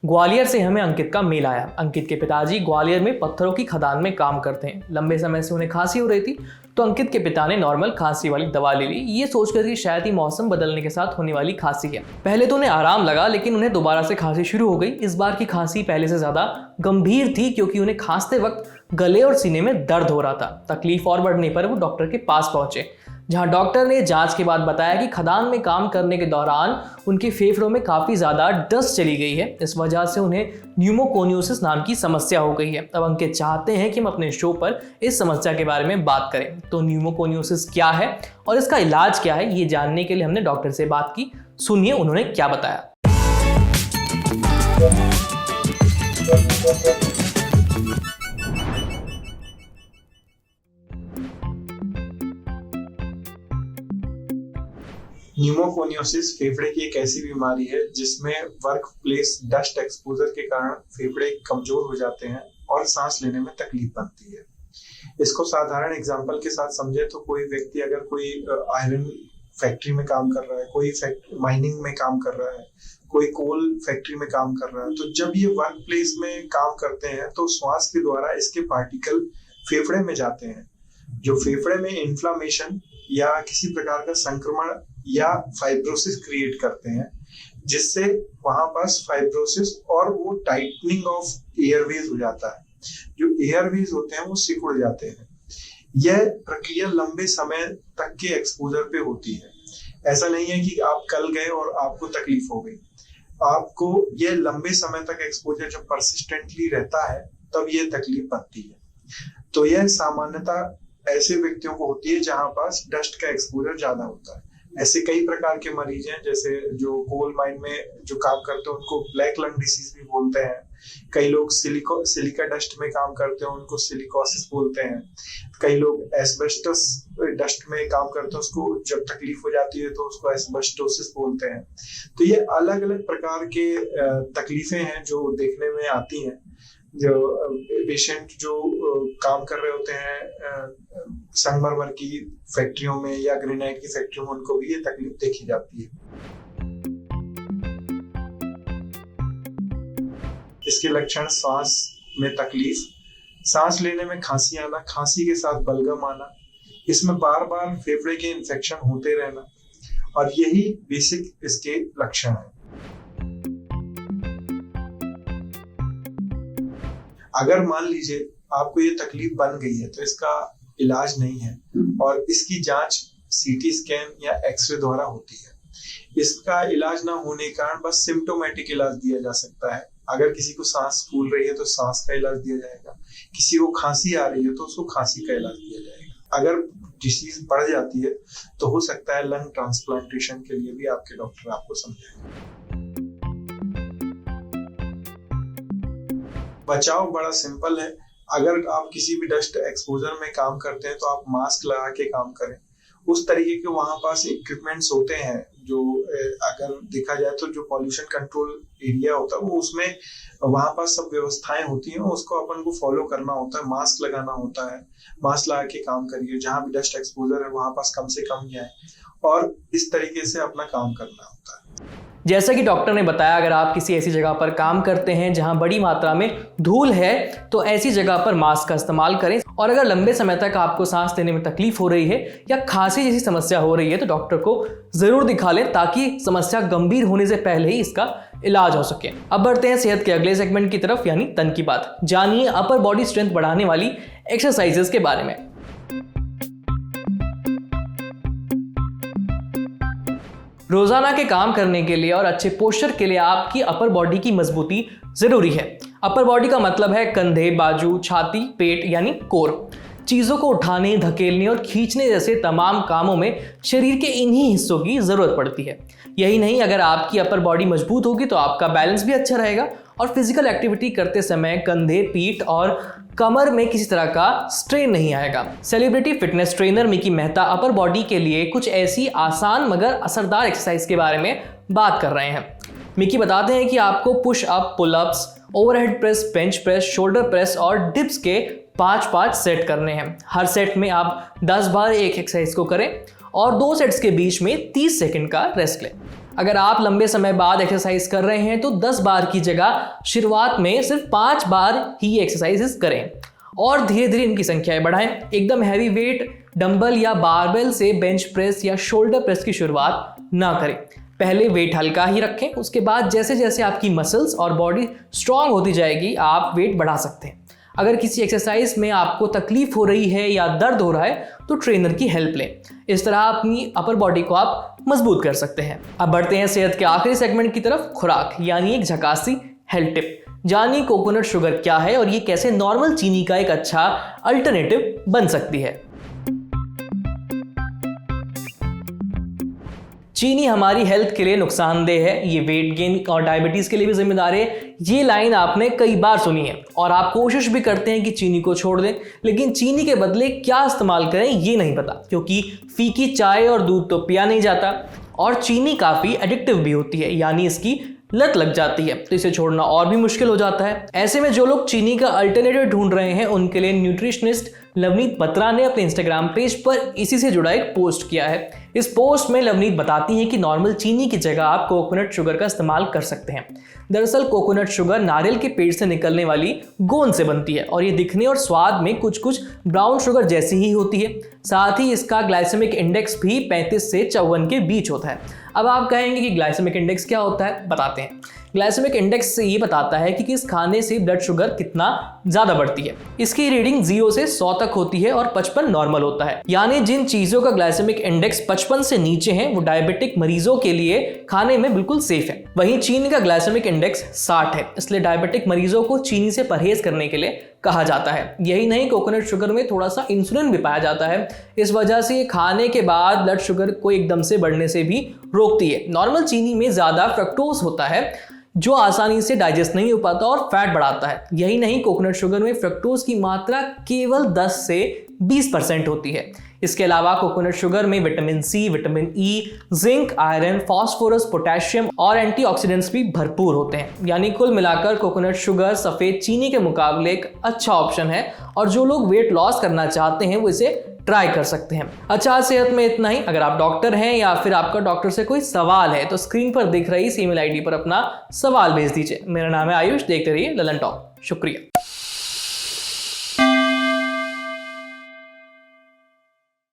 ग्वालियर से हमें अंकित का मेल आया। अंकित के पिताजी ग्वालियर में पत्थरों की खदान में काम करते हैं। लंबे समय से उन्हें खांसी हो रही थी, तो अंकित के पिता ने नॉर्मल खांसी वाली दवा ले ली, ये सोचकर कि शायद ही मौसम बदलने के साथ होने वाली खांसी है। पहले तो उन्हें आराम लगा, लेकिन उन्हें दोबारा से खांसी शुरू हो गई। इस बार की खांसी पहले से ज्यादा गंभीर थी, क्योंकि उन्हें खांसते वक्त गले और सीने में दर्द हो रहा था। तकलीफ और बढ़ने पर वो डॉक्टर के पास पहुंचे, जहां डॉक्टर ने जांच के बाद बताया कि खदान में काम करने के दौरान उनके फेफड़ों में काफ़ी ज़्यादा डस्ट चली गई है। इस वजह से उन्हें न्यूमोकोनियोसिस नाम की समस्या हो गई है। अब अंकित चाहते हैं कि हम अपने शो पर इस समस्या के बारे में बात करें। तो न्यूमोकोनियोसिस क्या है और इसका इलाज क्या है, ये जानने के लिए हमने डॉक्टर से बात की। सुनिए उन्होंने क्या बताया। न्यूमोकोनियोसिस फेफड़े की एक ऐसी बीमारी है जिसमें वर्क प्लेस डस्ट एक्सपोजर के कारण फेफड़े कमजोर हो जाते हैं और सांस लेने में तकलीफ बनती है। इसको साधारण एग्जांपल के साथ समझे तो कोई व्यक्ति अगर कोई आयरन फैक्ट्री में काम कर रहा है, कोई माइनिंग में काम कर रहा है, कोई कोल फैक्ट्री में काम कर रहा है, तो जब ये वर्क प्लेस में काम करते हैं तो श्वास के द्वारा इसके पार्टिकल फेफड़े में जाते हैं, जो फेफड़े में इन्फ्लामेशन या किसी प्रकार का संक्रमण या फाइब्रोसिस क्रिएट करते हैं, जिससे वहां पास फाइब्रोसिस और वो टाइटनिंग ऑफ एयरवेज हो जाता है। जो एयरवेज होते हैं वो सिकुड़ जाते हैं। यह प्रक्रिया लंबे समय तक के एक्सपोजर पे होती है। ऐसा नहीं है कि आप कल गए और आपको तकलीफ हो गई। आपको यह लंबे समय तक एक्सपोजर जब परसिस्टेंटली रहता है तब यह तकलीफ बनती है। तो यह सामान्यतः ऐसे व्यक्तियों को होती है जहां पास डस्ट का एक्सपोजर ज्यादा होता है। ऐसे कई प्रकार के मरीज हैं, जैसे जो कोल माइन में जो काम करते हैं उनको ब्लैक लंग डिसीज भी बोलते हैं। कई लोग सिलिका डस्ट में काम करते हैं, उनको सिलिकोसिस बोलते हैं। कई लोग एस्बेस्टस डस्ट में काम करते हैं, उसको जब तकलीफ हो जाती है तो उसको एस्बेस्टोसिस बोलते हैं। तो ये अलग अलग प्रकार के तकलीफें हैं जो देखने में आती हैं। जो पेशेंट जो काम कर रहे होते हैं संगमरमर की फैक्ट्रियों में या ग्रेनाइट की फैक्ट्रियों में, उनको भी ये तकलीफ देखी जाती है। इसके लक्षण सांस में तकलीफ, सांस लेने में खांसी आना, खांसी के साथ बलगम आना, इसमें बार बार फेफड़े के इन्फेक्शन होते रहना, और यही बेसिक इसके लक्षण हैं। अगर मान लीजिए आपको ये तकलीफ बन गई है तो इसका इलाज नहीं है, और इसकी जांच सीटी स्कैन या एक्सरे द्वारा होती है। इसका इलाज ना होने के कारण बस सिम्टोमेटिक इलाज दिया जा सकता है। अगर किसी को सांस फूल रही है तो सांस का इलाज दिया जाएगा, किसी को खांसी आ रही है तो उसको खांसी का इलाज दिया जाएगा। अगर डिसीज बढ़ जाती है तो हो सकता है लंग ट्रांसप्लांटेशन के लिए भी आपके डॉक्टर आपको समझाएंगे। बचाव बड़ा सिंपल है। अगर आप किसी भी डस्ट एक्सपोजर में काम करते हैं तो आप मास्क लगा के काम करें। उस तरीके के वहां पास इक्विपमेंट्स होते हैं जो अगर देखा जाए तो जो पॉल्यूशन कंट्रोल एरिया होता है वो उसमें वहां पास सब व्यवस्थाएं होती हैं, उसको अपन को फॉलो करना होता है। मास्क लगाना होता है, मास्क लगा के काम करिए। जहां भी डस्ट एक्सपोजर है वहां पास कम से कम जाए, और इस तरीके से अपना काम करना होता है। जैसा कि डॉक्टर ने बताया, अगर आप किसी ऐसी जगह पर काम करते हैं जहां बड़ी मात्रा में धूल है तो ऐसी जगह पर मास्क का इस्तेमाल करें। और अगर लंबे समय तक आपको सांस लेने में तकलीफ हो रही है या खांसी जैसी समस्या हो रही है तो डॉक्टर को जरूर दिखा लें, ताकि समस्या गंभीर होने से पहले ही इसका इलाज हो सके। अब बढ़ते हैं सेहत के अगले सेगमेंट की तरफ, यानी तन की बात। जानिए अपर बॉडी स्ट्रेंथ बढ़ाने वाली एक्सरसाइजेस के बारे में। रोजाना के काम करने के लिए और अच्छे पोस्चर के लिए आपकी अपर बॉडी की मजबूती जरूरी है। अपर बॉडी का मतलब है कंधे, बाजू, छाती, पेट यानी कोर। चीजों को उठाने, धकेलने और खींचने जैसे तमाम कामों में शरीर के इन्हीं हिस्सों की जरूरत पड़ती है। यही नहीं, अगर आपकी अपर बॉडी मजबूत होगी तो आपका बैलेंस भी अच्छा रहेगा और फिजिकल एक्टिविटी करते समय कंधे, पीठ और कमर में किसी तरह का स्ट्रेन नहीं आएगा। Celebrity fitness trainer Mickey Mehta upper body के लिए कुछ ऐसी आसान मगर असरदार एक्सरसाइज के बारे में बात कर रहे हैं। मिकी बताते हैं कि आपको push up, pull ups, overhead press, bench press, shoulder press और डिप्स के 5-5 सेट करने हैं। हर सेट में आप 10 बार एक एक्सरसाइज को करें और 2 सेट्स के बीच में 30 सेकंड का रेस्ट लें। अगर आप लंबे समय बाद एक्सरसाइज कर रहे हैं तो 10 बार की जगह शुरुआत में सिर्फ 5 बार ही एक्सरसाइजेस करें और धीरे धीरे इनकी संख्याएं बढ़ाएं। एकदम हैवी वेट डंबल या बारबेल से बेंच प्रेस या शोल्डर प्रेस की शुरुआत ना करें। पहले वेट हल्का ही रखें, उसके बाद जैसे जैसे आपकी मसल्स और बॉडी स्ट्रांग होती जाएगी आप वेट बढ़ा सकते हैं। अगर किसी एक्सरसाइज में आपको तकलीफ हो रही है या दर्द हो रहा है तो ट्रेनर की हेल्प लें। इस तरह अपनी अपर बॉडी को आप मजबूत कर सकते हैं। अब बढ़ते हैं सेहत के आखिरी सेगमेंट की तरफ, खुराक, यानी एक झकासी हेल्थ टिप। जानिए कोकोनट शुगर क्या है और ये कैसे नॉर्मल चीनी का एक अच्छा अल्टरनेटिव बन सकती है। चीनी हमारी हेल्थ के लिए नुकसानदेह है, ये वेट गेन और डायबिटीज के लिए भी जिम्मेदार है। ये लाइन आपने कई बार सुनी है और आप कोशिश भी करते हैं कि चीनी को छोड़ दें, लेकिन चीनी के बदले क्या इस्तेमाल करें ये नहीं पता, क्योंकि फीकी चाय और दूध तो पिया नहीं जाता और चीनी काफ़ी एडिक्टिव भी होती है, यानी इसकी लत लग जाती है, तो इसे छोड़ना और भी मुश्किल हो जाता है। ऐसे में जो लोग चीनी का अल्टरनेटिव ढूंढ रहे हैं उनके लिए न्यूट्रिशनिस्ट लवनीत बत्रा ने अपने इंस्टाग्राम पेज पर इसी से जुड़ा एक पोस्ट किया है। इस पोस्ट में लवनीत बताती हैं कि नॉर्मल चीनी की जगह आप कोकोनट शुगर का इस्तेमाल कर सकते हैं। दरअसल कोकोनट शुगर नारियल के पेड़ से निकलने वाली गोंद से बनती है और ये दिखने और स्वाद में कुछ कुछ ब्राउन शुगर जैसी ही होती है। साथ ही इसका ग्लाइसेमिक इंडेक्स भी 35 से 54 के बीच होता है। अब आप कहेंगे कि ग्लाइसेमिक इंडेक्स क्या होता है, बताते हैं। ग्लाइसेमिक इंडेक्स से ये बताता है कि किस खाने से ब्लड शुगर कितना ज्यादा बढ़ती है। इसकी रीडिंग 0 से 100 तक होती है और 55 नॉर्मल होता है, यानी जिन चीजों का ग्लाइसेमिक इंडेक्स 55 से नीचे है वो डायबिटिक मरीजों के लिए खाने में बिल्कुल सेफ है। वहीं चीनी का ग्लाइसेमिक इंडेक्स 60 है, इसलिए डायबिटिक मरीजों को चीनी से परहेज करने के लिए कहा जाता है। यही नहीं, कोकोनट शुगर में थोड़ा सा इंसुलिन भी पाया जाता है, इस वजह से खाने के बाद ब्लड शुगर को एकदम से बढ़ने से भी रोकती है। नॉर्मल चीनी में ज्यादा फ्रक्टोज होता है जो आसानी से डाइजेस्ट नहीं हो पाता और फैट बढ़ाता है। यही नहीं, कोकोनट शुगर में फ्रक्टोज की मात्रा केवल 10 से 20% होती है। इसके अलावा कोकोनट शुगर में vitamin C, vitamin E, zinc, iron, phosphorus, potassium और एंटीऑक्सीडेंट्स भी भरपूर होते हैं। यानी कुल मिलाकर कोकोनट शुगर सफेद चीनी के मुकाबले एक अच्छा ऑप्शन है और जो लोग वेट लॉस करना चाहते हैं वो इसे ट्राई कर सकते हैं। अच्छा, सेहत में इतना ही। अगर आप डॉक्टर हैं या फिर आपका डॉक्टर से कोई सवाल है तो स्क्रीन पर दिख रही इस ईमेल आईडी पर अपना सवाल भेज दीजिए। मेरा नाम है आयुष, देखते रहिए ललन टॉक। शुक्रिया।